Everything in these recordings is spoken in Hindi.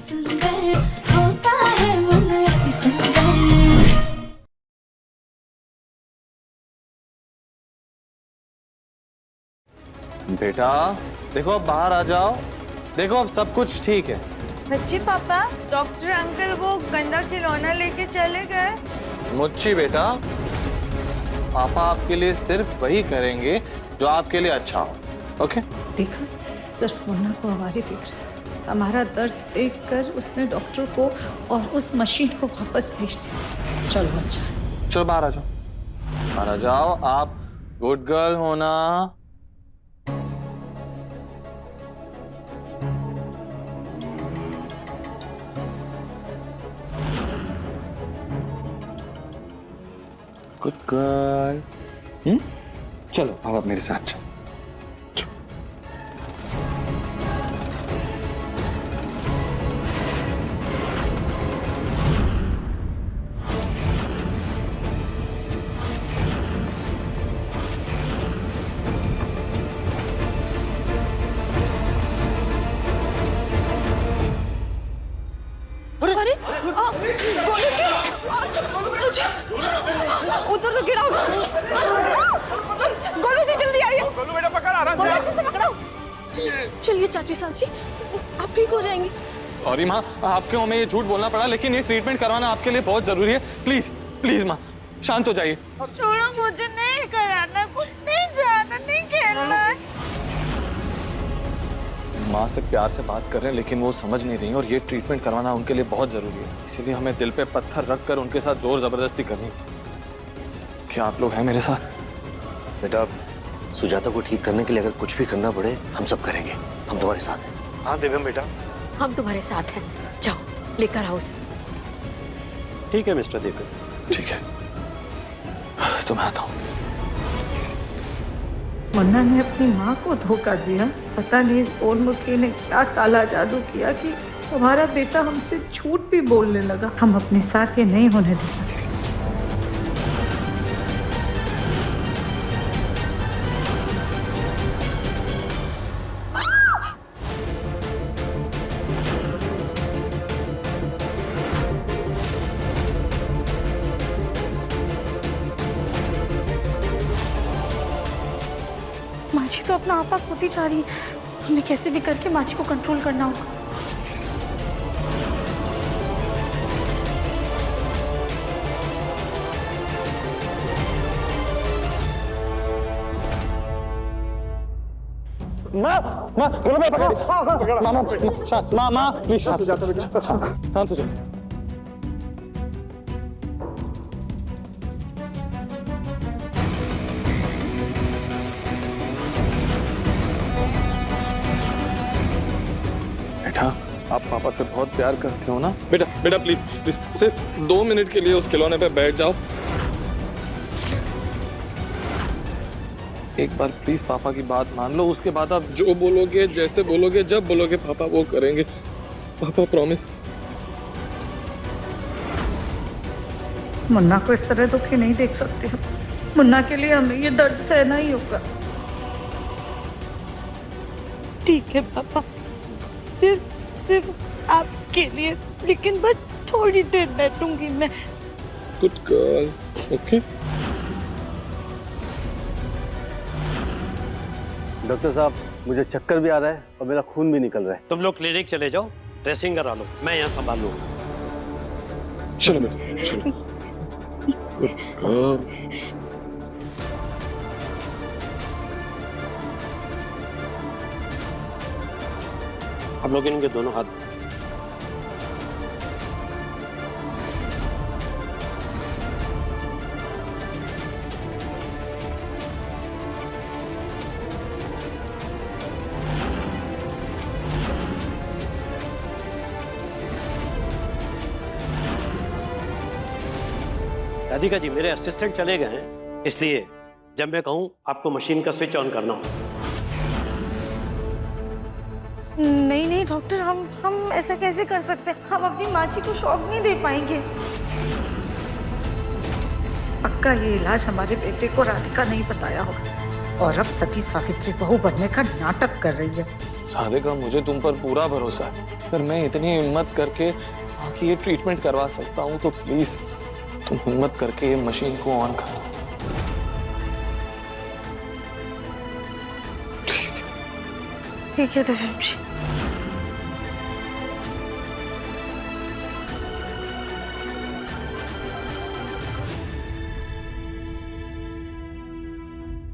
सुंदर होता है मन अति सुंदर। बेटा देखो, अब बाहर आ जाओ। देखो अब सब कुछ ठीक है। सच्ची पापा, डॉक्टर अंकल वो गंदा खिलौना लेके चले गए। मुच्ची बेटा, पापा आपके लिए सिर्फ वही करेंगे जो आपके लिए अच्छा हो। ओके? देखा, सिर्फ मुन्ना को हमारी फिक्र है। हमारा दर्द देखकर उसने डॉक्टर को और उस मशीन को वापस भेज दिया। चलो अच्छा, चलो बाहर आ जाओ, बाहर आ जाओ। आप गुड गर्ल हो ना? Good girl. चलो अब आप मेरे साथ चलो। अरे गोलू जी, उधर तो गिरा। गोलू जी जल्दी आइए। गोलू बेटा पकड़, आराम से। अच्छे से पकड़ो। चलिए चाची सास जी, आप ठीक हो जाएंगे। सॉरी माँ, आपके हमें ये झूठ बोलना पड़ा, लेकिन ये ट्रीटमेंट करवाना आपके लिए बहुत जरूरी है। प्लीज प्लीज माँ, शांत हो जाइए। छोड़ो, मुझे नहीं कराना, कुछ नहीं जाना, नहीं खेलना। माँ से प्यार से बात कर रहे हैं, लेकिन वो समझ नहीं रही, और ये ट्रीटमेंट करवाना उनके लिए बहुत जरूरी है। इसीलिए हमें दिल पे पत्थर रखकर उनके साथ जोर जबरदस्ती करनी है। क्या आप लोग हैं मेरे साथ? बेटा, सुजाता को ठीक करने के लिए अगर कुछ भी करना पड़े, हम सब करेंगे। हम तुम्हारे साथ हैं। हाँ दिव्यम बेटा, हम तुम्हारे साथ हैं। जाओ लेकर आओ उसे। ठीक है मिस्टर दिव्यम। ठीक है, तो मैं आता हूँ। मुन्ना ने अपनी माँ को धोखा दिया। पता नहीं इस ओलमुखी ने क्या काला जादू किया कि हमारा बेटा हमसे झूठ भी बोलने लगा। हम अपने साथ ये नहीं होने दे सकते। माची तो अपना आपा खोती जा रही है। हमें कैसे भी करके माची को कंट्रोल करना होगा। माँ, माँ, गोलू भाई पकड़। माँ, शांत, माँ, प्लीज शांत हो जाओ, शांत हो जाओ। बेटा, आप पापा से बहुत प्यार करते हो ना? बेटा बेटा प्लीज प्लीज, सिर्फ 2 मिनट के लिए उस खिलौने पे बैठ जाओ। एक बार प्लीज पापा की बात मान लो, उसके बाद आप जो बोलोगे, जैसे बोलोगे, जब बोलोगे, पापा वो करेंगे। पापा प्रॉमिस। मुन्ना को इस तरह दुखी नहीं देख सकते हम। मुन्ना के लिए हमें ये दर्द सहना ही होगा। ठीक है पापा, सिर्फ आपके लिए, लेकिन बस थोड़ी देर बैठूंगी मैं। Good girl. ओके। डॉक्टर साहब, मुझे चक्कर भी आ रहा है और मेरा खून भी निकल रहा है। तुम लोग क्लिनिक चले जाओ, ड्रेसिंग करा लो, मैं यहाँ संभाल लूंगा। चलो बेटा, चलो। Good girl. हम लोग इनके दोनों हाथ। राधिका जी, मेरे असिस्टेंट चले गए हैं, इसलिए जब मैं कहूं आपको मशीन का स्विच ऑन करना हो। नहीं नहीं डॉक्टर, हम ऐसा कैसे कर सकते हैं? हम अपनी माची को शॉक नहीं दे पाएंगे। पक्का ये इलाज हमारे बेटे को राधिका नहीं बताया होगा, और अब सती सावित्री बहू बनने का नाटक कर रही है। राधिका, मुझे तुम पर पूरा भरोसा है। अगर मैं इतनी हिम्मत करके आके ये ट्रीटमेंट करवा सकता हूँ तो प्लीज तुम हिम्मत करके ये मशीन को ऑन कर दो प्लीज। ठीक है दशम जी।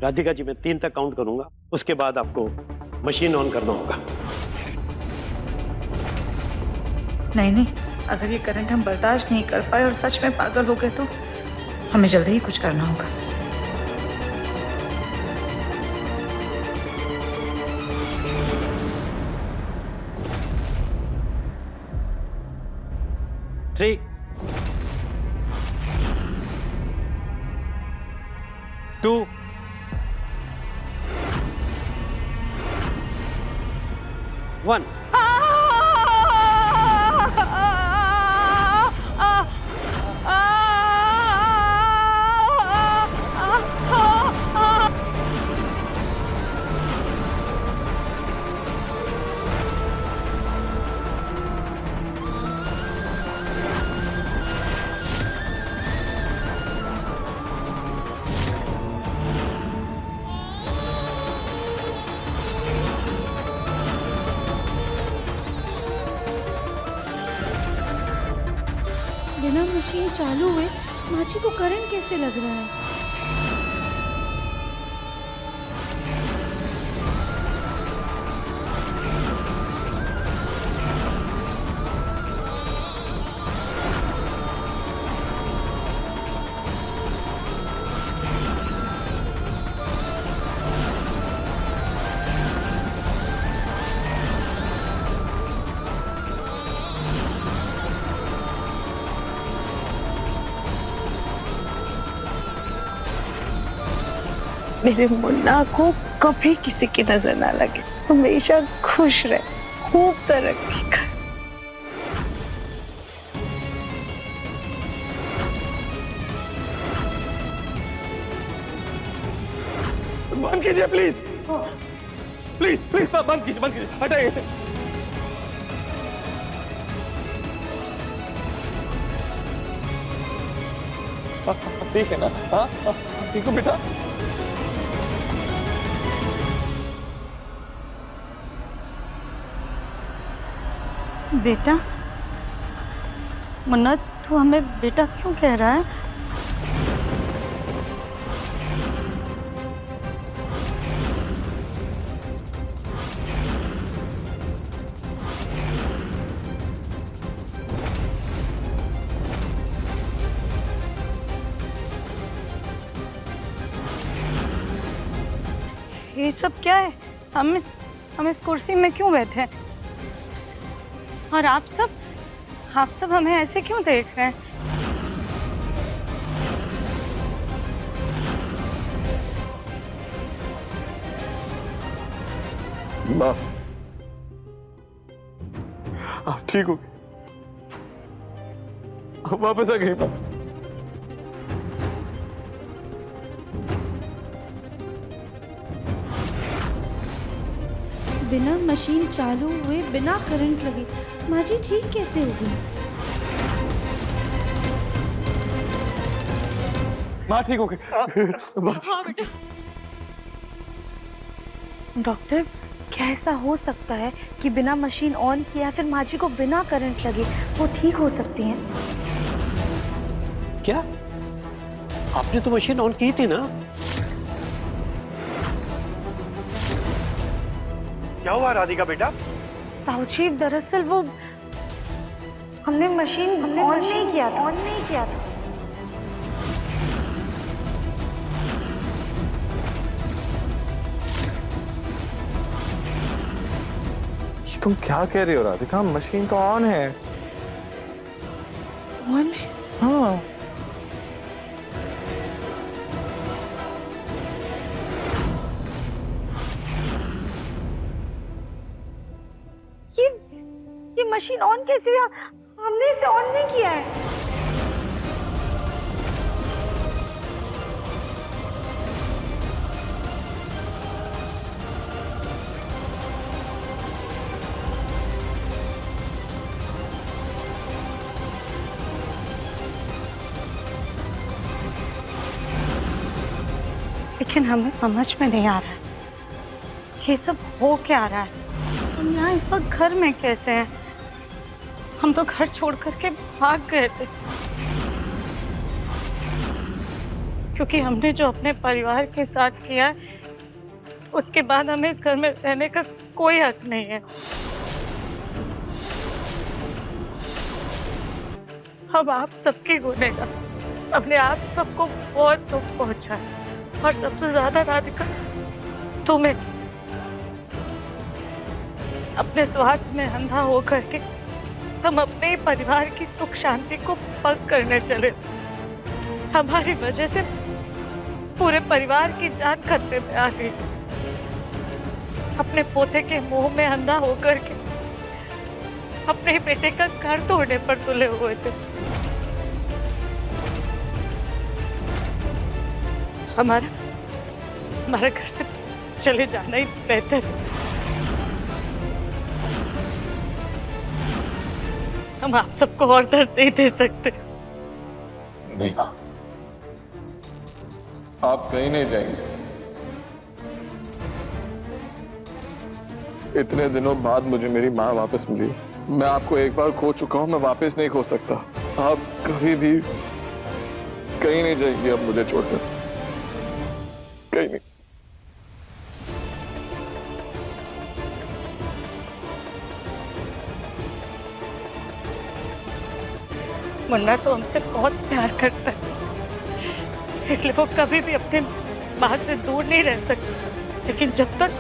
राधिका जी, मैं 3 तक काउंट करूंगा, उसके बाद आपको मशीन ऑन करना होगा। नहीं नहीं, अगर ये करंट हम बर्दाश्त नहीं कर पाए और सच में पागल हो गए तो हमें जल्दी ही कुछ करना होगा। थ्री, 2, 1। बिना मशीन चालू हुए माची को करंट कैसे लग रहा है? मेरे मुन्ना को कभी किसी की नजर ना लगे, हमेशा खुश रहे, खूब तरक्की कर। बंद कीजिए प्लीज, प्लीज प्लीज बंद कीजिए, हटाइए इसे। ठीक है ना? हाँ ठीक हो बेटा? बेटा, मुन्ना तू हमें बेटा क्यों कह रहा है? ये सब क्या है? हम इस कुर्सी में क्यों बैठे हैं? और आप सब हमें ऐसे क्यों देख रहे हैं? माँ, आप ठीक हो? आप वापस आ गई माँ? बिना मशीन चालू हुए, बिना करंट लगे माँ जी ठीक कैसे हो गई? माँ ठीक हो गई। हाँ बेटा। डॉक्टर, क्या ऐसा हो सकता है कि बिना मशीन ऑन किया या फिर माँ जी को बिना करंट लगे वो ठीक हो सकती हैं? क्या? आपने तो मशीन ऑन की थी ना? क्या हुआ राधिका बेटा? बाबूजी, दरअसल वो हमने मशीन ऑन नहीं किया था। तुम क्या कह रही हो राधिका? मशीन तो ऑन है। ऑन है? हाँ। ये मशीन ऑन कैसे हुई? हमने इसे ऑन नहीं किया है। लेकिन हमें समझ में नहीं आ रहा है ये सब हो क्या रहा है। हम यहाँ इस वक्त घर में कैसे हैं? हम तो घर छोड़ करके भाग गए थे क्योंकि हमने जो अपने परिवार के साथ किया है, उसके बाद हमें इस घर में रहने का कोई हक नहीं है। हम आप सबके गुनहगार, अपने आप सबको बहुत दुख पहुंचा है और सबसे ज्यादा राधिका तुम्हें। अपने स्वार्थ में अंधा होकर के हम अपने ही परिवार की सुख शांति को पग करने चले। हमारी वजह से पूरे परिवार की जान खतरे में आ गई। अपने पोते के मुंह में अंधा होकर के अपने ही बेटे का घर तोड़ने पर तुले हुए थे। हमारा घर से चले जाना ही बेहतर है। हम आप सबको और दर्द नहीं दे सकते। नहीं, आप कहीं नहीं जाएंगे। इतने दिनों बाद मुझे मेरी माँ वापस मिली। मैं आपको एक बार खो चुका हूं, मैं वापस नहीं खो सकता। आप कभी भी कहीं नहीं जाएंगे अब मुझे छोड़कर, कहीं नहीं। मुन्ना तो हमसे बहुत प्यार करता है, इसलिए वो कभी भी अपने माँ से दूर नहीं रह सकता। लेकिन जब तक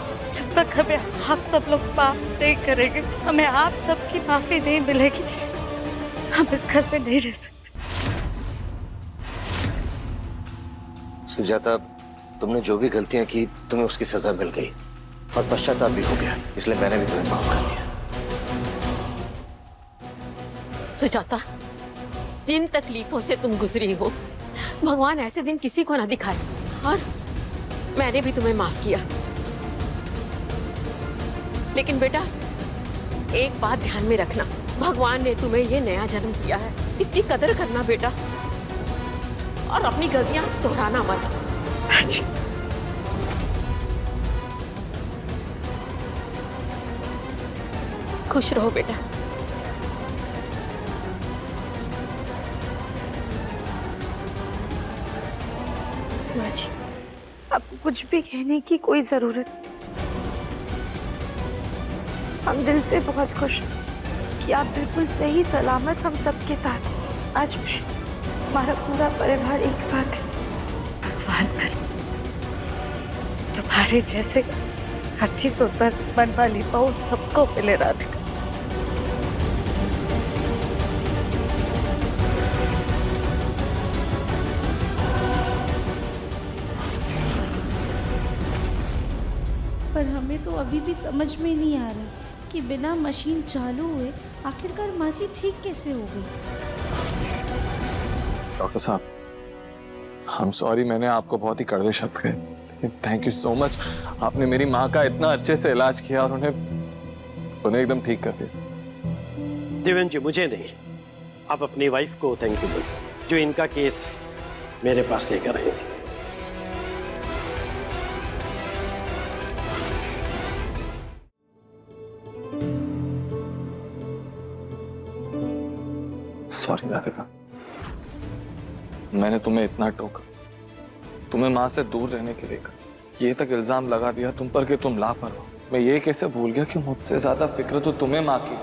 हमें आप सब लोग माफ नहीं करेंगे, हमें आप सबकी माफी नहीं मिलेगी, हम इस घर में नहीं रह सकते। सुजाता, तुमने जो भी गलतियां की तुम्हें उसकी सजा मिल गई और पश्चाताप भी हो गया, इसलिए मैंने भी तुम्हें माफ कर दिया। सुजाता, जिन तकलीफों से तुम गुजरी हो, भगवान ऐसे दिन किसी को ना दिखाए। और मैंने भी तुम्हें माफ किया। लेकिन बेटा, एक बात ध्यान में रखना, भगवान ने तुम्हें ये नया जन्म दिया है, इसकी कदर करना बेटा, और अपनी गलतियां दोहराना मत। खुश रहो बेटा। माँ जी, आपको कुछ भी कहने की कोई जरूरत नहीं। हम दिल से बहुत खुश हैं कि आप बिल्कुल सही सलामत हम सबके साथ हैं। आज फिर हमारा पूरा परिवार एक साथ है। भगवान करे तुम्हारे जैसे अति सुंदर मन वाली बहू सबको मिले राधिका। पर हमें तो अभी भी समझ में नहीं आ रहा कि बिना मशीन चालू हुए आखिरकार माँ जी ठीक कैसे हो गई। डॉक्टर साहब, I'm sorry, मैंने आपको बहुत ही कड़वे शब्द कहे, लेकिन थैंक यू सो मच। आपने मेरी माँ का इतना अच्छे से इलाज किया और उन्हें एकदम ठीक कर दिया। देवेंद्र जी, मुझे नहीं, आप अपनी वाइफ को थैंक यू बोलिए, जो इनका केस मेरे पास लेकर आई। सॉरी राधिका, मैंने तुम्हें इतना टोका, तुम्हें माँ से दूर रहने के लिए कहा, ये तक इल्जाम लगा दिया तुम पर कि तुम लापरवाह हो। मैं ये कैसे भूल गया कि मुझसे ज्यादा फिक्र तो तुम्हें माँ की।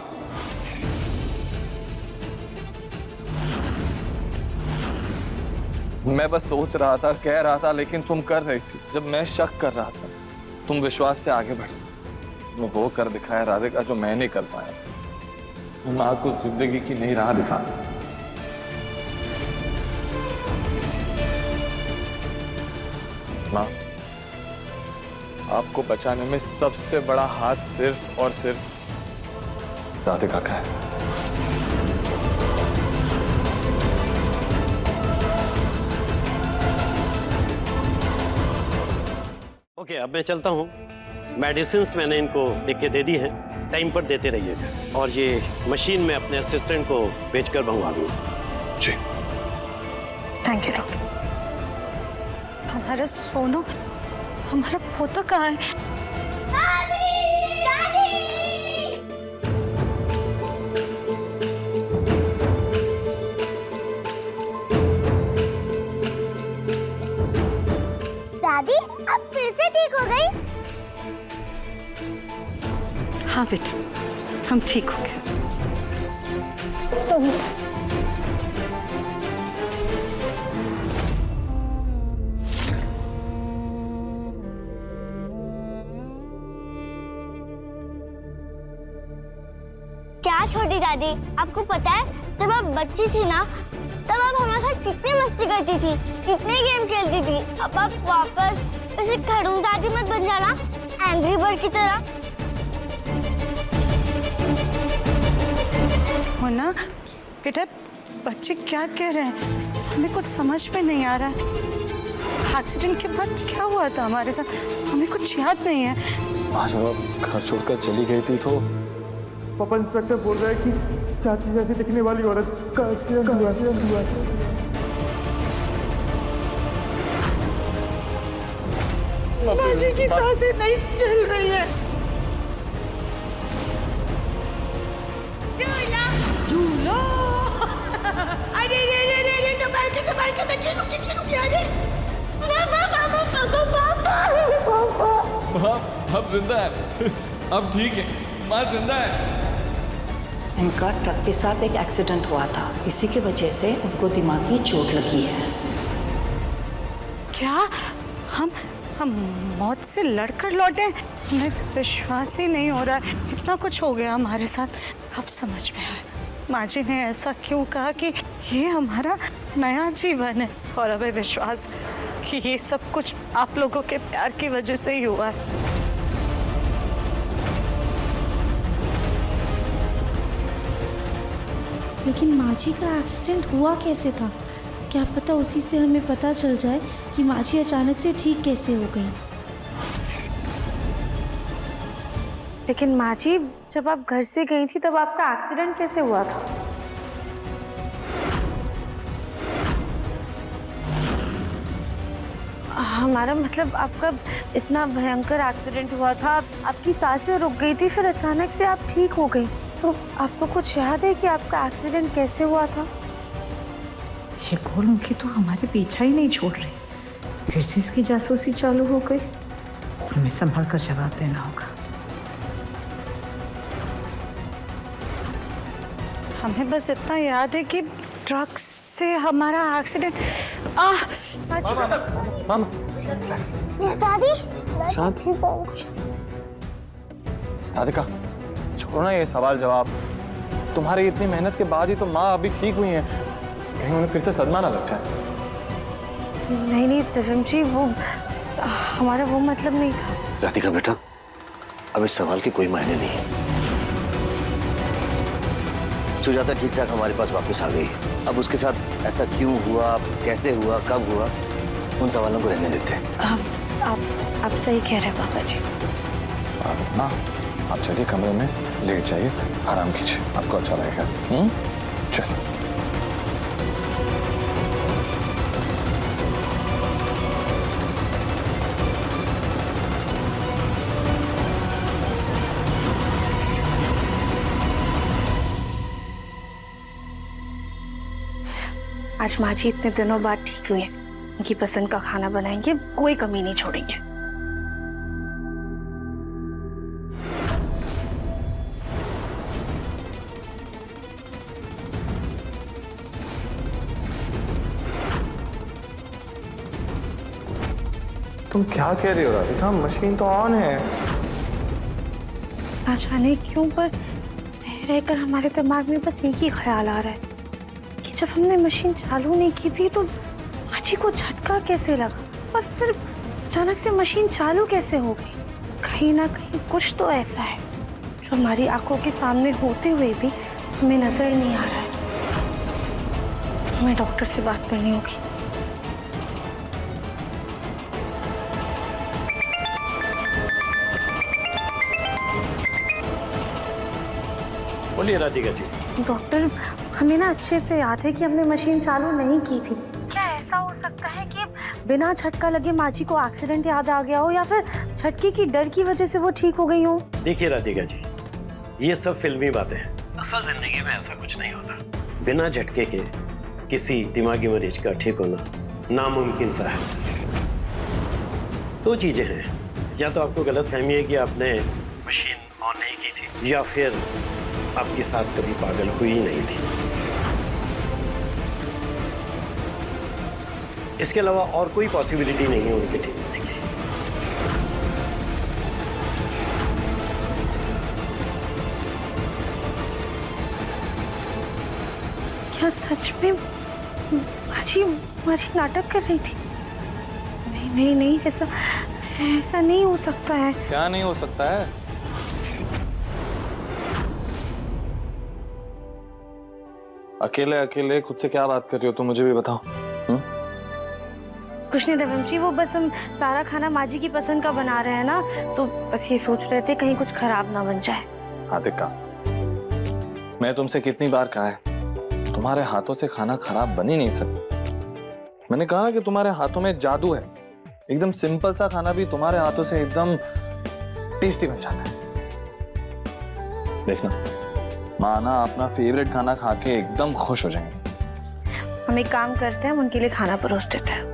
मैं बस सोच रहा था, कह रहा था, लेकिन तुम कर रही थी। जब मैं शक कर रहा था, तुम विश्वास से आगे बढ़ी। तुमने वो कर दिखाया राधिका जो मैं नहीं कर पाया। माँ को जिंदगी की नई राह दिखा। माँ, आपको बचाने में सबसे बड़ा हाथ सिर्फ और सिर्फ राधिका का है। ओके, अब मैं चलता हूँ। मेडिसिन्स मैंने इनको लिख के दे दी हैं, टाइम पर देते रहिएगा। और ये मशीन में अपने असिस्टेंट को भेजकर मंगवा दूँगा। जी, थैंक यू डॉक्टर। हमारा सोनू हमारा पोता कहाँ है? दादी अब फिर से ठीक हो गई? हाँ बेटा, हम ठीक हो गए। क्या छोटी दादी, आपको पता है जब आप बच्ची थी ना तब आप हमारे साथ कितनी मस्ती करती थी, कितने गेम खेलती थी। अब आप वापस ऐसे खड़ूस दादी मत बन जाना, एंग्री बर्ड की तरह। मोना बेटा, बच्चे क्या कह रहे हैं? हमें कुछ समझ में नहीं आ रहा है। एक्सीडेंट के बाद क्या हुआ था हमारे साथ? हमें कुछ याद नहीं है। आज वो घर छोड़कर चली गई थी तो पापा इंस्पेक्टर बोल रहा है कि चाची जैसी दिखने वाली औरत का एक्सीडेंट हुआ। माजी की सांसें नहीं चल रही है। झूलो अरे रे रे रे रे संभाल के मैं गिरूंगी अरे अब जिंदा है। अब ठीक है, माँ जिंदा है। इनका ट्रक के साथ एक एक्सीडेंट हुआ था, इसी की वजह से उनको दिमागी चोट लगी है। क्या हम मौत से लड़कर लौटे? मैं विश्वास ही नहीं हो रहा है, इतना कुछ हो गया हमारे साथ। अब समझ में आया माँ जी ने ऐसा क्यों कहा कि ये हमारा नया जीवन है, और अब विश्वास कि ये सब कुछ आप लोगों के प्यार की वजह से ही हुआ है। लेकिन माँ जी का एक्सीडेंट हुआ कैसे था? क्या पता उसी से हमें पता चल जाए कि माँ जी अचानक से ठीक कैसे हो गई। लेकिन माँ जी, जब आप घर से गई थी तब आपका एक्सीडेंट कैसे हुआ था? हमारा मतलब आपका इतना भयंकर एक्सीडेंट हुआ था, आपकी सांसें रुक गई थी, फिर अचानक से आप ठीक हो गई। तो आपको कुछ याद है कि आपका एक्सीडेंट कैसे हुआ था? ये गोलमुखी तो हमारे पीछा ही नहीं छोड़ रही। फिर से इसकी जासूसी चालू हो गई। हमें संभल कर जवाब देना होगा। हमें बस इतना याद है कि ट्रक से हमारा एक्सीडेंट। मामा दादी राधिका, छोड़ो ना ये सवाल जवाब। तुम्हारी इतनी मेहनत के बाद ही तो माँ अभी ठीक हुई हैं। कहीं उन्हें फिर से सदमा ना लग जाए। नहीं धर्म जी, वो हमारा वो मतलब नहीं था। राधिका बेटा, अब इस सवाल के कोई मायने नहीं है। सुजाता ठीक ठाक हमारे पास वापस आ गई। अब उसके साथ ऐसा क्यों हुआ, कैसे हुआ, कब हुआ, उन सवालों को रहने देते हैं। आप सही कह रहे हैं पापा जी। माँ, आप चलिए कमरे में लेट जाइए, आराम कीजिए, आपको अच्छा लगेगा। चल। आज माँ जी इतने दिनों बाद ठीक हुई है, उनकी पसंद का खाना बनाएंगे, कोई कमी नहीं छोड़ेंगे। तुम क्या कह रही हो राधिका? मशीन तो ऑन है। ना जाने क्यों पर रहकर हमारे दिमाग में बस एक ही ख्याल आ रहा है कि जब हमने मशीन चालू नहीं की थी तो माची को झटका कैसे लगा और फिर अचानक से मशीन चालू कैसे हो गई। कहीं ना कहीं कुछ तो ऐसा है जो हमारी आंखों के सामने होते हुए भी हमें नजर नहीं आ रहा है। हमें डॉक्टर से बात करनी होगी। बोलिए राधिका जी। डॉक्टर, हमें ना अच्छे से याद है कि हमने मशीन चालू नहीं की थी। क्या ऐसा हो सकता है कि बिना झटका लगे माँ जी को एक्सीडेंट याद आ गया हो, या फिर झटके की डर की वजह से वो ठीक हो गई हो। देखिए राधिका जी, ये सब फिल्मी बातें हैं। असल जिंदगी में ऐसा कुछ नहीं होता। बिना झटके के किसी दिमागी मरीज का ठीक होना नामुमकिन सा है। दो चीजें हैं, या तो आपको गलतफहमी है कि आपने मशीन ऑन नहीं की थी, या फिर आपकी सास कभी पागल हुई ही नहीं थी। इसके अलावा और कोई पॉसिबिलिटी नहीं है उनके ठीक होने की। क्या सच में माँ जी नाटक कर रही थी? नहीं, ऐसा नहीं हो सकता है। क्या नहीं हो सकता है? अकेले खुद से क्या बात कर रही हो तुम, मुझे भी बताओ। कुछ नहीं देवम जी, वो बस हम सारा खाना माँ जी की पसंद का बना रहे हैं ना, तो बस ये सोच रहे थे कहीं कुछ खराब ना बन जाए। राधिका, मैं तुमसे कितनी बार कहा है, तुम्हारे हाथों से खाना खराब बन ही नहीं सकता। मैंने कहा कि तुम्हारे हाथों में जादू है, एकदम सिंपल सा खाना भी तुम्हारे हाथों से एकदम टेस्टी बन जाता है। देखना, माँ ना अपना फेवरेट खाना खा के एकदम खुश हो जाएंगे। हम एक काम करते हैं, हम उनके लिए खाना परोस देते हैं।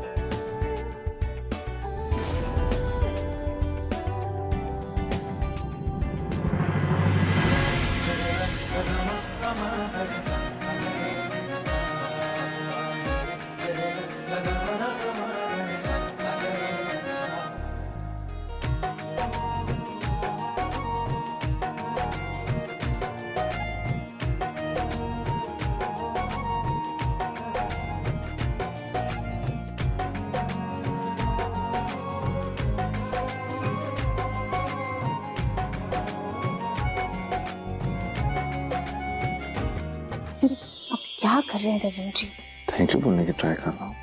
क्या कर रहे हैं देवम जी? थैंक यू बोलने की ट्राई कर रहा हूँ।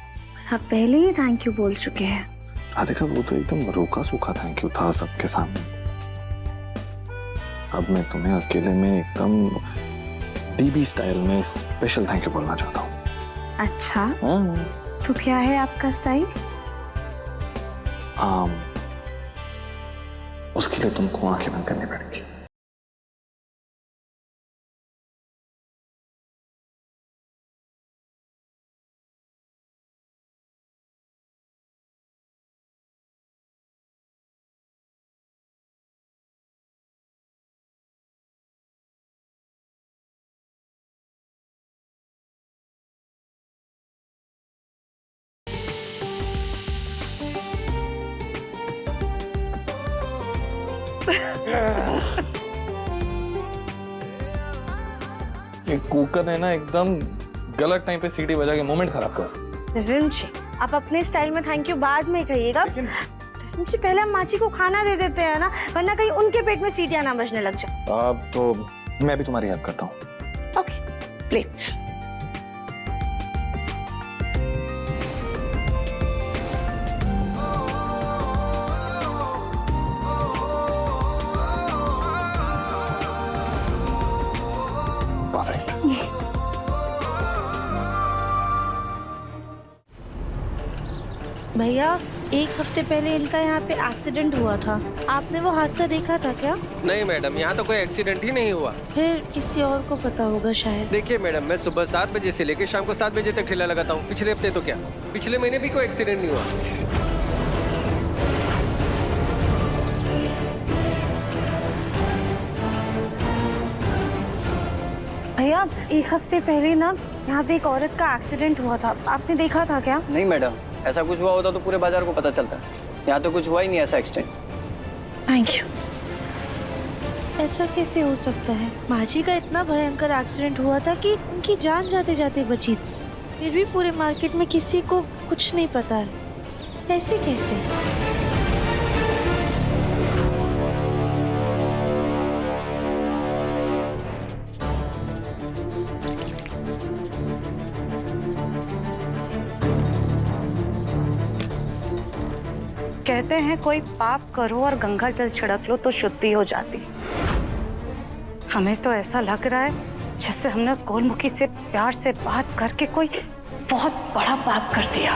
आप पहले ही थैंक यू बोल चुके हैं। राधिका, वो तो एकदम रूखा सूखा थैंक यू था सबके सामने। अब मैं तुम्हें अकेले में एकदम डीबी स्टाइल में स्पेशल थैंक यू बोलना चाहता हूँ। अच्छा, तो क्या है आपका स्टाइल? उसके लिए तुमको आंखें बंद करनी पड़ेगी। ये कुकर ने ना एकदम गलत टाइम पे सीटी बजा के मोमेंट खराब कर। देवम जी, आप अपने स्टाइल में थैंक यू बाद में कहिएगा। देवम जी, पहले हम माची को खाना दे देते हैं ना, वरना कहीं उनके पेट में सीटियां ना बजने लग जाए। अब तो मैं भी तुम्हारी हेल्प करता हूँ। Okay, please. भैया, एक हफ्ते पहले इनका यहाँ पे एक्सीडेंट हुआ था, आपने वो हादसा देखा था क्या? नहीं मैडम, यहाँ तो कोई एक्सीडेंट ही नहीं हुआ। फिर किसी और को पता होगा शायद। देखिए मैडम, मैं सुबह 7 बजे से लेकर शाम को 7 बजे तक ठेला लगाता हूँ। पिछले हफ्ते तो क्या, पिछले महीने भी कोई एक्सीडेंट नहीं हुआ। भैया, एक हफ्ते पहले ना यहाँ पे एक औरत का एक्सीडेंट हुआ था, आपने देखा था क्या? नहीं मैडम, ऐसा कुछ हुआ होता तो पूरे बाजार को पता चलता। यहाँ तो कुछ हुआ ही नहीं ऐसा एक्सीडेंट। Thank you. ऐसा कैसे हो सकता है? माजी का इतना भयंकर एक्सीडेंट हुआ था कि उनकी जान जाते जाते बची, फिर भी पूरे मार्केट में किसी को कुछ नहीं पता है। ऐसे कैसे? कहते हैं कोई पाप करो और गंगा जल छिड़क लो तो शुद्धि हो जाती। हमें तो ऐसा लग रहा है जैसे हमने उस गोलमुखी से प्यार से बात करके कोई बहुत बड़ा पाप कर दिया।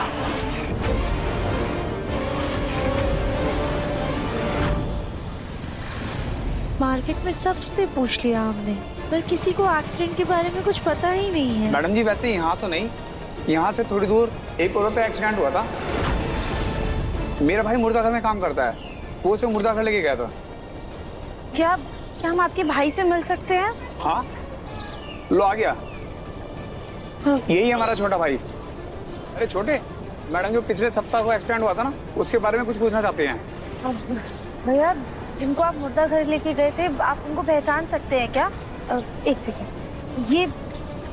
मार्केट में सबसे पूछ लिया हमने, पर किसी को एक्सीडेंट के बारे में कुछ पता ही नहीं है। मैडम जी वैसे यहाँ तो नहीं, यहाँ से थोड़ी दूर एक औरत का एक्सीडेंट हुआ था। मेरा भाई मुर्दाघर में काम करता है, वो उसे मुर्दाघर लेके गया था। क्या हम आपके भाई से मिल सकते हैं? हाँ, लो आ गया। यही हमारा छोटा भाई। अरे छोटे, मैडम जो पिछले सप्ताह को एक्सीडेंट हुआ था ना, उसके बारे में कुछ पूछना चाहते हैं। भैया, जिनको आप मुर्दा घर लेके गए थे, आप उनको पहचान सकते हैं क्या? एक सेकेंड, ये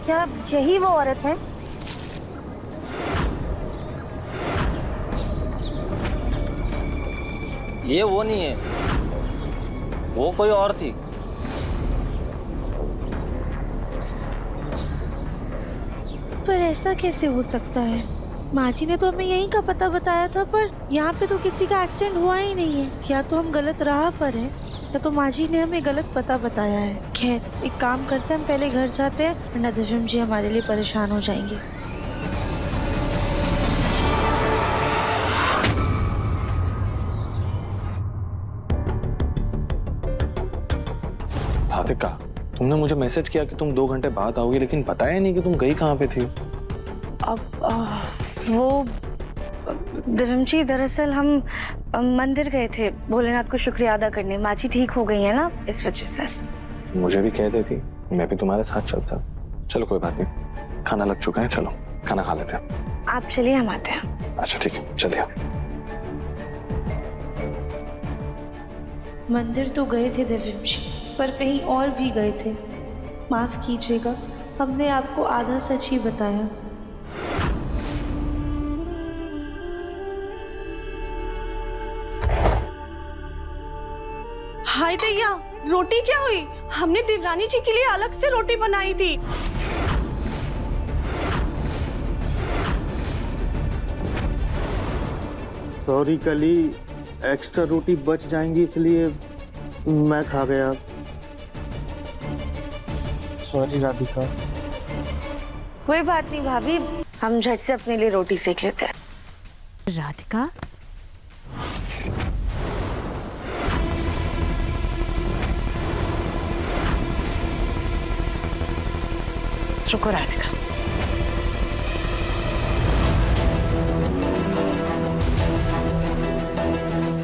क्या यही वो औरत है? ये वो नहीं है, वो कोई और थी। पर ऐसा कैसे हो सकता है? माँ जी ने तो हमें यहीं का पता बताया था, पर यहाँ पे तो किसी का एक्सीडेंट हुआ ही नहीं है। या तो हम गलत राह पर हैं, या तो माँ जी ने हमें गलत पता बताया है। खैर, एक काम करते हैं, हम पहले घर जाते हैं, वरना दिव्यम जी हमारे लिए परेशान हो जाएंगे। राधिका, तुमने मुझे मैसेज किया कि तुम 2 घंटे बाद आओगी, लेकिन बताया नहीं कि तुम गई कहाँ पे थी। अब वो दिव्यम जी, दरअसल हम मंदिर गए थे भोलेनाथ को शुक्रिया अदा करने। माँ जी ठीक हो गई है ना, इस वजह से। मुझे भी कह देती, मैं भी तुम्हारे साथ चलता। चलो कोई बात नहीं, खाना लग चुका है, चलो खाना खा लेते हैं। आप चलिए, हम आते हैं। अच्छा ठीक है, चलिए। मंदिर तो गए थे दिव्यम जी, पर कहीं और भी गए थे। माफ कीजिएगा, हमने आपको आधा सच ही बताया। हाय दैया, रोटी क्या हुई? हमने देवरानी जी के लिए अलग से रोटी बनाई थी। सॉरी कली, एक्स्ट्रा रोटी बच जाएंगी इसलिए मैं खा गया। सॉरी राधिका। कोई बात नहीं भाभी, हम झट से अपने लिए रोटी सेक लेते हैं। राधिका, रुको राधिका,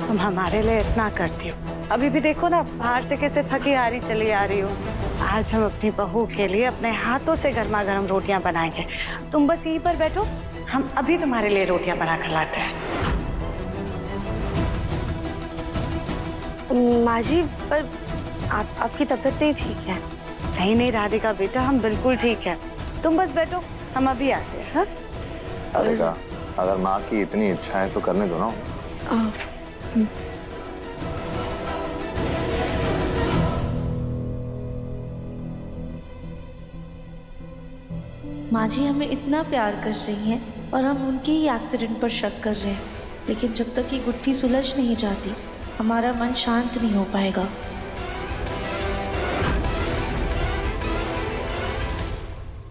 तुम हमारे लिए इतना करती हो, अभी भी देखो ना बाहर से कैसे थकी हारी चली आ रही हो। आज हम अपनी बहू के लिए अपने हाथों से गर्मा गर्म रोटियां बनाएंगे। तुम बस यहीं पर बैठो, हम अभी तुम्हारे लिए रोटियां बना कर लाते हैं। माँ जी, पर आपकी तबीयत नहीं ठीक है। नहीं राधिका बेटा, हम बिल्कुल ठीक है। तुम बस बैठो, हम अभी आते हैं। हाँ? राधिका, अगर माँ की इतनी इच्छा है तो करने दो ना। माँ जी हमें इतना प्यार कर रही हैं और हम उनके ही एक्सीडेंट पर शक कर रहे हैं, लेकिन जब तक ये गुत्थी सुलझ नहीं जाती, हमारा मन शांत नहीं हो पाएगा।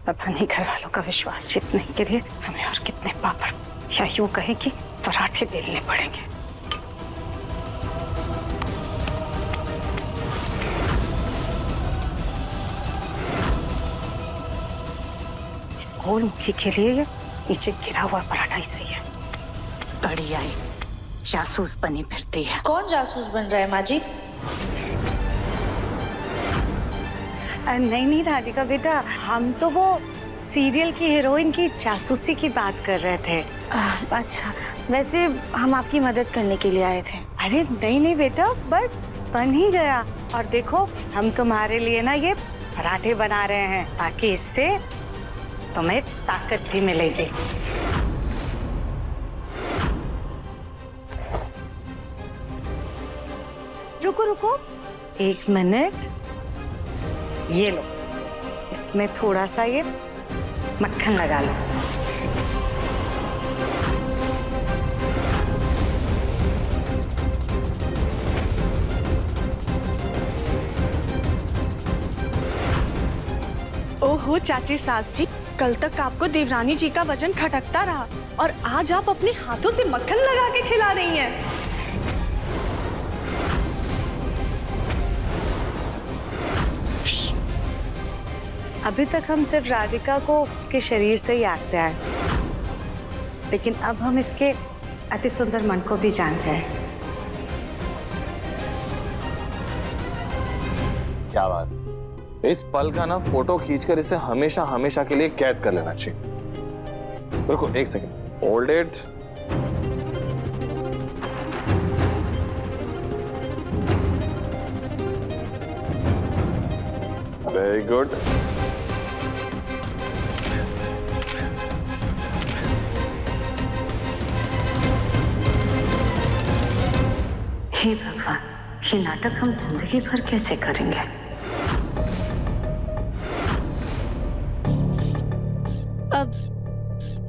पता नहीं घर वालों का विश्वास जीतने के लिए हमें और कितने पापड़, या यूं कहे कि पराठे बेलने पड़ेंगे। इस गोलमुखी के लिए ये नीचे गिरा हुआ पराठा ही सही है। बड़ी आई जासूस बनी फिरती है। कौन जासूस बन रहा है माँ जी? नहीं राधिका बेटा, हम तो वो सीरियल की हीरोइन की जासूसी की बात कर रहे थे। अच्छा, वैसे हम आपकी मदद करने के लिए आए थे। अरे नहीं बेटा, बस बन ही गया। और देखो, हम तुम्हारे लिए ना ये पराठे बना रहे हैं, ताकि इससे तुम्हें ताकत भी मिलेगी। रुको 1 मिनट, ये लो, इसमें थोड़ा सा ये मक्खन लगा लो। ओहो चाची सास जी, कल तक आपको देवरानी जी का वजन खटकता रहा और आज आप अपने हाथों से मक्खन लगा के खिला रही हैं। अभी तक हम सिर्फ राधिका को उसके शरीर से ही आंकते हैं, लेकिन अब हम इसके अति सुंदर मन को भी जानते हैं। क्या बात है। इस पल का ना फोटो खींचकर इसे हमेशा हमेशा के लिए कैद कर लेना चाहिए। रुको एक second, hold it. Very good. हे भगवान, ये नाटक हम जिंदगी भर कैसे करेंगे? अब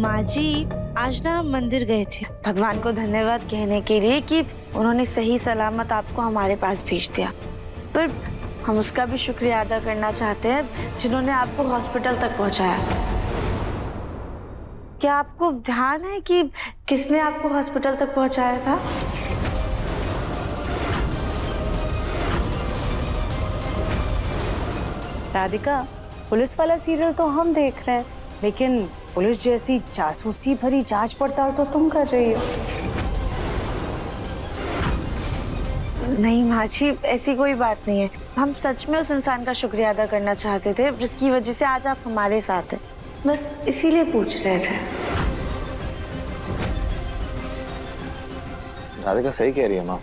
माँ जी आज ना हम मंदिर गए थे भगवान को धन्यवाद कहने के लिए कि उन्होंने सही सलामत आपको हमारे पास भेज दिया। पर हम उसका भी शुक्रिया अदा करना चाहते हैं जिन्होंने आपको हॉस्पिटल तक पहुंचाया। क्या आपको ध्यान है कि किसने आपको हॉस्पिटल तक पहुंचाया था? राधिका, पुलिस वाला सीरियल तो हम देख रहे हैं, लेकिन पुलिस जैसी जासूसी भरी जांच पड़ताल तो तुम कर रही हो। नहीं माँ जी, ऐसी कोई बात नहीं है। हम सच में उस इंसान का शुक्रिया अदा करना चाहते थे जिसकी वजह से आज आप हमारे साथ हैं, बस इसीलिए पूछ रहे थे। राधिका सही कह रही है माँ।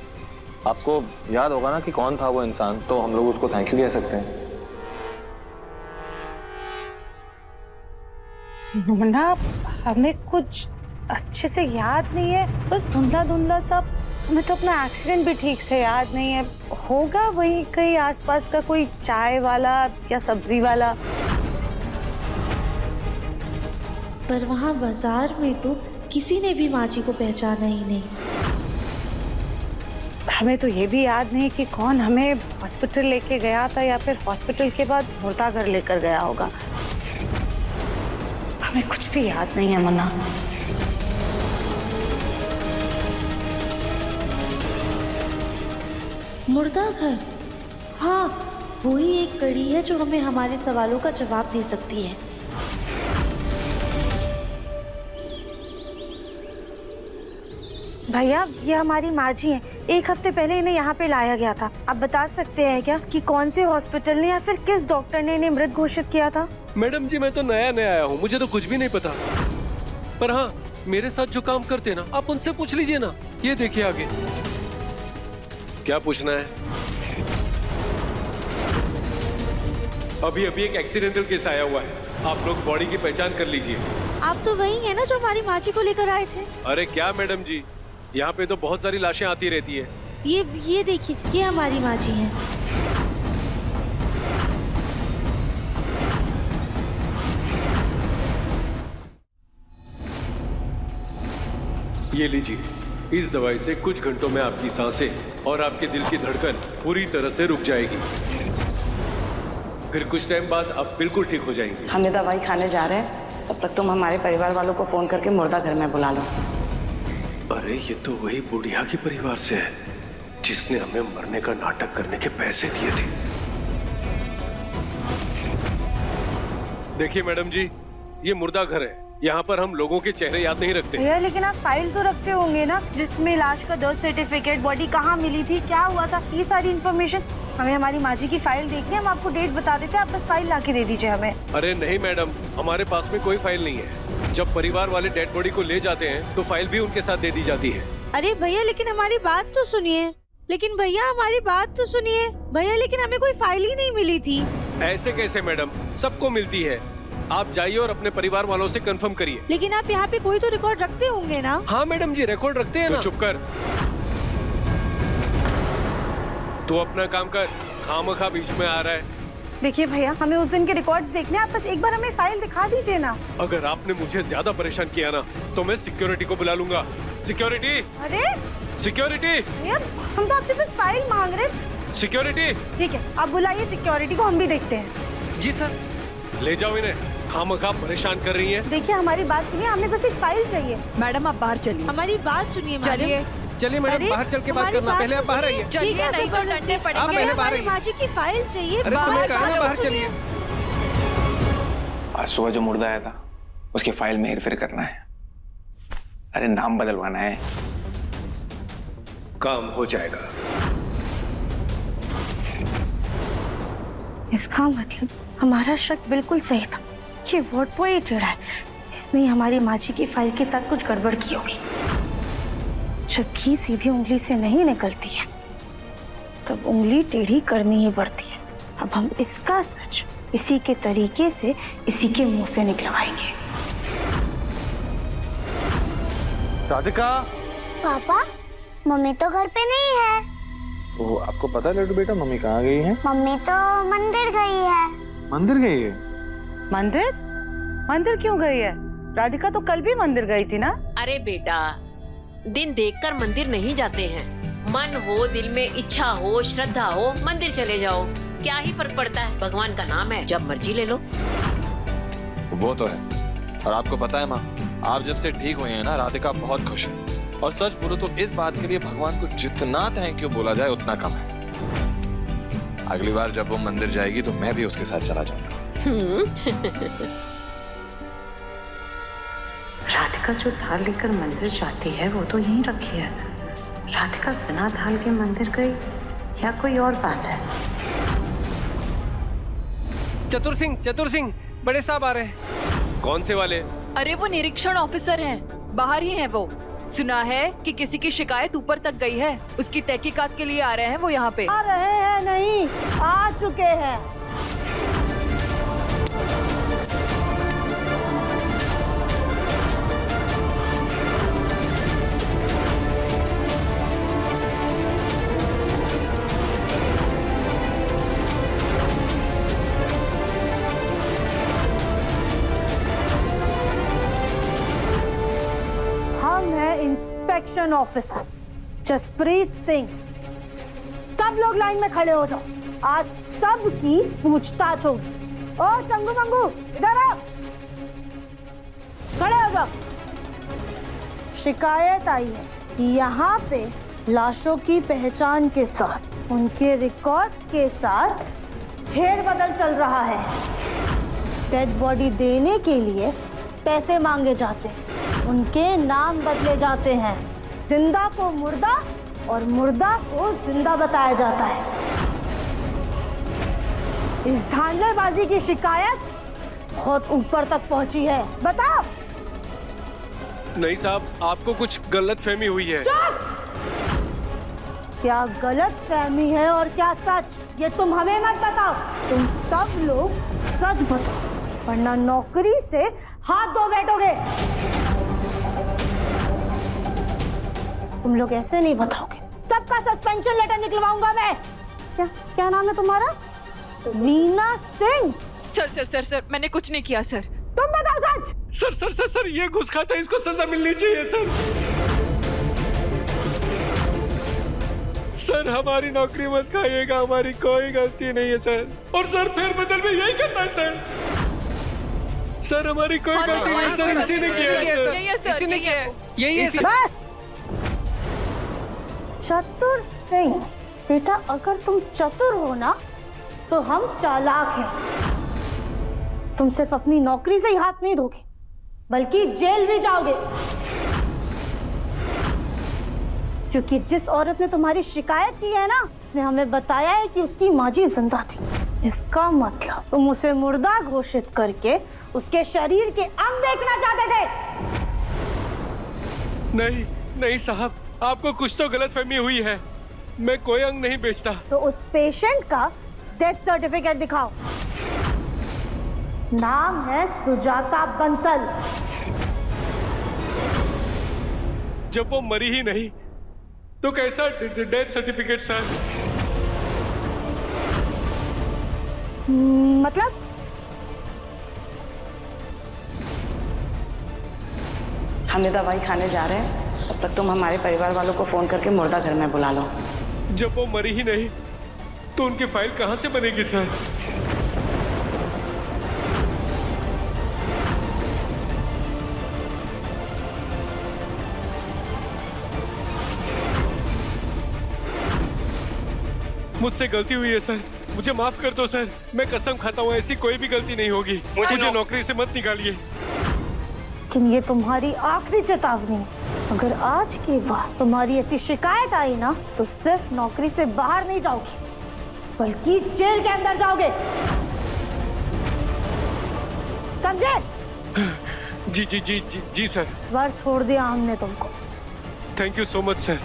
आपको याद होगा ना कि कौन था वो इंसान, तो हम लोग उसको थैंक यू कह सकते हैं। मुन्ना, हमें कुछ अच्छे से याद नहीं है, बस धुंधला धुंधला सब। हमें तो अपना एक्सीडेंट भी ठीक से याद नहीं है। होगा वही कहीं आसपास का कोई चाय वाला या सब्जी वाला। पर वहाँ बाजार में तो किसी ने भी माँ जी को पहचाना ही नहीं। हमें तो ये भी याद नहीं कि कौन हमें हॉस्पिटल लेके गया था या फिर हॉस्पिटल के बाद मुर्दा घर लेकर गया होगा। हमें कुछ भी याद नहीं है मुन्ना। मुर्दा घर, हाँ वही एक कड़ी है जो हमें हमारे सवालों का जवाब दे सकती है। भैया, ये हमारी माँ जी हैं। एक हफ्ते पहले इन्हें यहाँ पे लाया गया था। आप बता सकते हैं क्या कि कौन से हॉस्पिटल ने या फिर किस डॉक्टर ने इन्हें मृत घोषित किया था? मैडम जी, मैं तो नया आया हूँ, मुझे तो कुछ भी नहीं पता। पर हाँ, मेरे साथ जो काम करते हैं ना, आप उनसे पूछ लीजिए ना। ये देखिए आगे। क्या पूछना है? अभी एक एक्सीडेंटल केस आया हुआ है, आप लोग बॉडी की पहचान कर लीजिए। आप तो वही है ना जो हमारी माँ जी को लेकर आए थे? अरे क्या मैडम जी, यहाँ पे तो बहुत सारी लाशें आती रहती है। ये देखिए, ये हमारी माँ जी हैं। ये लीजिए, इस दवाई से कुछ घंटों में आपकी सांसें और आपके दिल की धड़कन पूरी तरह से रुक जाएगी। फिर कुछ टाइम बाद आप बिल्कुल ठीक हो जाएंगे। हम ये दवाई खाने जा रहे हैं, तब तक तुम हमारे परिवार वालों को फोन करके मुर्दा घर में बुला लो। अरे ये तो वही बुढ़िया के परिवार से है जिसने हमें मरने का नाटक करने के पैसे दिए थे। देखिए मैडम जी, ये मुर्दा घर है, यहाँ पर हम लोगों के चेहरे याद नहीं रखते। भैया, लेकिन आप फाइल तो रखते होंगे ना, जिसमें लाश का डेथ सर्टिफिकेट, बॉडी कहाँ मिली थी, क्या हुआ था, ये सारी इन्फॉर्मेशन। हमें हमारी माँ जी की फाइल देखनी है, हम आपको डेट बता देते हैं, आप बस फाइल लाके दे दीजिए हमें। अरे नहीं मैडम, हमारे पास में कोई फाइल नहीं है। जब परिवार वाले डेड बॉडी को ले जाते हैं तो फाइल भी उनके साथ दे दी जाती है। अरे भैया, लेकिन हमारी बात तो सुनिए। भैया, लेकिन हमें कोई फाइल ही नहीं मिली थी। ऐसे कैसे मैडम, सबको मिलती है। आप जाइए और अपने परिवार वालों से कंफर्म करिए। लेकिन आप यहाँ पे कोई तो रिकॉर्ड रखते होंगे ना? हाँ मैडम जी, रिकॉर्ड रखते हैं ना। तो चुप कर, तू अपना काम कर, खामखा बीच में आ रहा है। देखिए भैया, हमें उस दिन के रिकॉर्ड्स देखने, आप बस एक बार हमें फाइल दिखा दीजिए ना। अगर आपने मुझे ज्यादा परेशान किया ना तो मैं सिक्योरिटी को बुला लूंगा। सिक्योरिटी, अरे सिक्योरिटी, भैया हम तो आपसे बस फाइल मांग रहे। सिक्योरिटी, ठीक है, आप बुलाइए सिक्योरिटी को, हम भी देखते हैं। जी सर। ले जाओ इन्हें, खामखा परेशान कर रही हैं। देखिए हमारी बात सुनिए, हमें बस एक फाइल चाहिए। मैडम आप बाहर चलिए। हमारी बात सुनिए मैडम। चलिए मैडम, बाहर चल के बात करना। पहले आप बाहर आइए। चलिए, नहीं तो डंडे पड़ेंगे। पहले बाहर आइए। माँ जी की फाइल चाहिए। अरे तुम्हें कहा ना बाहर चलिए। आज सुबह जो मुर्दा आया था उसकी फाइल में हेरफेर करना है। अरे नाम बदलवाना है। काम हो जाएगा। इसका मतलब हमारा शक बिल्कुल सही था। ये वार्ड बॉय टेढ़ा है, इसने हमारी माँ जी की फाइल के साथ कुछ गड़बड़ की होगी। जब घी सीधी उंगली से नहीं निकलती है तब उंगली टेढ़ी करनी ही पड़ती है। अब हम इसका सच इसी के तरीके से इसी के मुंह से निकलवाएंगे। राधिका, पापा, मम्मी तो घर पे नहीं है। तो आपको पता है लड्डू बेटा मम्मी कहाँ गई है? मम्मी तो मंदिर गई है। मंदिर गई है? मंदिर? मंदिर क्यों गई है? राधिका तो कल भी मंदिर गई थी ना। अरे बेटा, दिन देखकर मंदिर नहीं जाते हैं। मन हो, दिल में इच्छा हो, श्रद्धा हो, मंदिर चले जाओ। क्या ही फर्क पड़ता है, भगवान का नाम है, जब मर्जी ले लो। वो तो है। और आपको पता है माँ, आप जब से ठीक हुए हैं ना, राधिका बहुत खुश है। और सच बोलो तो इस बात के लिए भगवान को जितना थैंक यू बोला जाए उतना कम है। अगली बार जब वो मंदिर जाएगी तो मैं भी उसके साथ चला जाऊंगा। राधिका जो थाल लेकर मंदिर जाती है वो तो यहीं रखी है। राधिका बिना थाल के मंदिर गई या कोई और बात है? चतुर सिंह, बड़े साहब आ रहे हैं। कौन से वाले? अरे वो निरीक्षण ऑफिसर हैं, बाहर ही हैं वो। सुना है कि किसी की शिकायत ऊपर तक गई है, उसकी तहकीकात के लिए आ रहे हैं वो यहाँ पे। आ रहे हैं नहीं, आ चुके हैं। Inspection officer Jaspreet Singh. सब लोग लाइन में खड़े हो जाओ, आज सब की पूछताछ होगी। ओ चंगू मंगू, इधर आ, खड़े हो जाओ। शिकायत आई है कि यहाँ पे लाशों की पहचान के साथ उनके रिकॉर्ड के साथ फेरबदल चल रहा है। डेड बॉडी देने के लिए पैसे मांगे जाते हैं, उनके नाम बदले जाते हैं। जिंदा को मुर्दा और मुर्दा को जिंदा बताया जाता है। इस धांधलेबाजी की शिकायत बहुत ऊपर तक पहुंची है। बताओ। नहीं साहब, आपको कुछ गलतफहमी हुई है। क्या गलत फहमी है और क्या सच, ये तुम हमें मत बताओ। तुम सब लोग सच बताओ, वरना नौकरी से हाथ धो बैठोगे। तुम लोग ऐसे नहीं बताओगे, सबका सस्पेंशन लेटर निकलवाऊंगा मैं। क्या नाम है तुम्हारा? वीना सिंह। सर, मैंने कुछ नहीं किया सर। तुम बताओ सच। सर, ये घुस खाता है, इसको सजा मिलनी चाहिए सर। सर हमारी नौकरी मत खाइएगा, हमारी कोई गलती नहीं है सर। और सर फेरबदल में यही करता है सर। सर हमारी कोई गलती नहीं सर, इसी ने किया है। यही है सर। चतुर सिंह बेटा, अगर तुम चतुर हो ना तो हम चालाक हैं। तुम सिर्फ अपनी नौकरी से ही हाथ नहीं धोगे, बल्कि जेल भी जाओगे। क्योंकि जिस औरत ने तुम्हारी शिकायत की है ना, उसने हमें बताया है कि उसकी माँ जी जिंदा थी। इसका मतलब तुम उसे मुर्दा घोषित करके उसके शरीर के अंग बेचना चाहते थे। नहीं साहब, आपको कुछ तो गलतफहमी हुई है। मैं कोई अंग नहीं बेचता। तो उस पेशेंट का डेथ सर्टिफिकेट दिखाओ। नाम है सुजाता बंसल। जब वो मरी ही नहीं तो कैसा डेथ सर्टिफिकेट सर? मतलब हम दवाई खाने जा रहे हैं, तब तक तुम हमारे परिवार वालों को फोन करके मुर्दा घर में बुला लो। जब वो मरी ही नहीं तो उनकी फाइल कहां से बनेगी सर? मुझसे गलती हुई है सर, मुझे माफ कर दो सर, मैं कसम खाता हूँ ऐसी कोई भी गलती नहीं होगी। मुझे नौकरी से मत निकालिए। लेकिन ये तुम्हारी आखिरी चेतावनी है। अगर आज के बाद तुम्हारी ऐसी शिकायत आई ना तो सिर्फ नौकरी से बाहर नहीं जाओगे बल्कि जेल के अंदर जाओगे, समझे? जी जी जी जी जी सर। बार छोड़ दिया हमने तुमको। Thank you so much sir.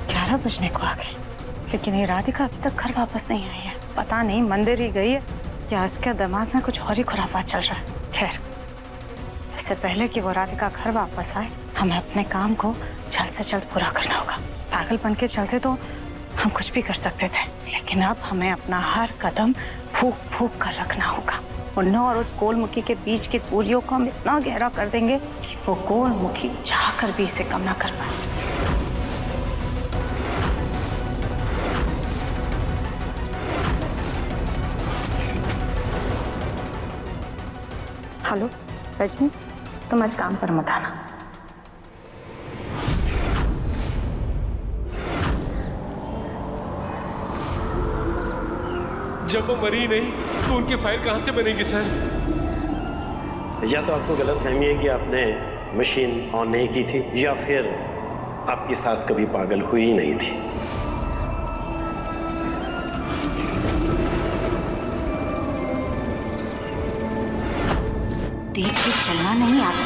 11 बजने को आ गए, लेकिन ये राधिका अभी तक घर वापस नहीं आई है। पता नहीं मंदिर ही गई है या इसके दिमाग में कुछ और ही खुराफात चल रहा है। खैर, इससे पहले कि वो राधिका घर वापस आए, हमें अपने काम को जल्द से जल्द पूरा करना होगा। पागलपन के चलते तो हम कुछ भी कर सकते थे, लेकिन अब हमें अपना हर कदम फूक फूक कर रखना होगा। मुन्ना और उस गोलमुखी के बीच की दूरियों को हम इतना गहरा कर देंगे कि वो गोलमुखी चाहकर भी इसे कम ना कर पाए। हेलो रजनी, तुम आज काम पर मत आना। जब वो मरी नहीं तो उनकी फाइल कहाँ से बनेगी सर? या तो आपको गलतफहमी है कि आपने मशीन ऑन नहीं की थी, या फिर आपकी सास कभी पागल हुई ही नहीं थी। देख के चलना नहीं आता,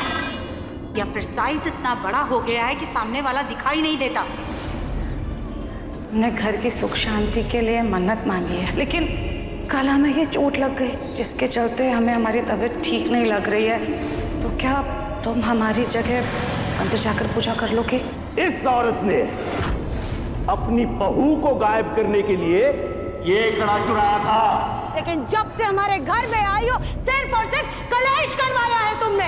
या फिर साइज इतना बड़ा हो गया है कि सामने वाला दिखाई नहीं देता। हमने घर की सुख शांति के लिए मन्नत मांगी है, लेकिन कल हमें ये चोट लग गई जिसके चलते हमें हमारी तबीयत ठीक नहीं लग रही है। तो क्या तुम हमारी जगह अंदर जाकर पूजा कर लोगे? इस औरत ने अपनी बहू को गायब करने के लिए ये कड़ा चुराया था, लेकिन जब से हमारे घर में आई हो सिर्फ और सिर्फ कलेश करवाया है तुमने।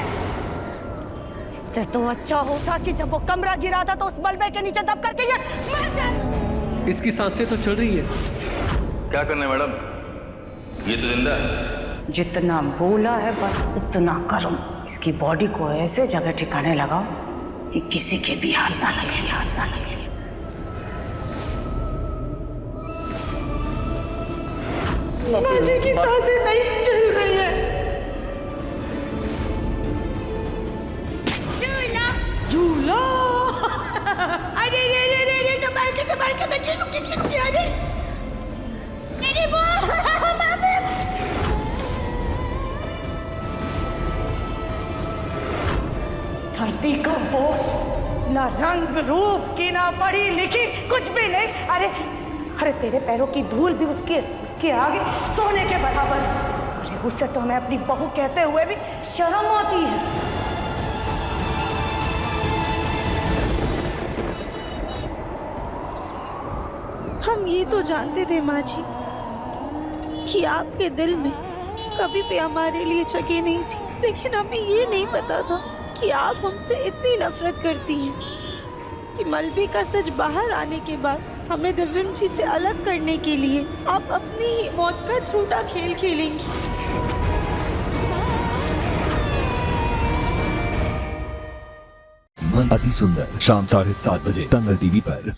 इससे तो अच्छा होता कि जब वो कमरा गिरा था तो उस मलबे के नीचे दब करके ये मर जाए। इसकी सांसें तो चल रही है। क्या करना है मैडम? ये तो जिंदा है। जितना बोला है बस उतना करो। इसकी बॉडी को ऐसे जगह ठिकाने लगाओ कि किसी के भी हाथ ना लगे। माजी की सांसें नहीं चल रही है। झूला अरे रे रे रे रे संभाल के मैं गिरूंगी अरे मेरी बॉल धरती का बोझ, ना रंग रूप की ना पढ़ी लिखी कुछ भी नहीं। अरे तेरे पैरों की धूल भी उसके आगे सोने के बराबर। अरे उससे तो हमें अपनी बहू कहते हुए भी शर्म आती है। हम ये तो जानते थे माँ जी कि आपके दिल में कभी भी हमारे लिए जगह नहीं थी, लेकिन हमें ये नहीं पता था कि आप हमसे इतनी नफरत करती हैं कि मलबे का सच बाहर आने के बाद हमें दिव्यम जी से अलग करने के लिए आप अपनी ही मौत का झूठा खेल खेलेंगी। अति सुंदर शाम 7:30 बजे तंगल टीवी पर।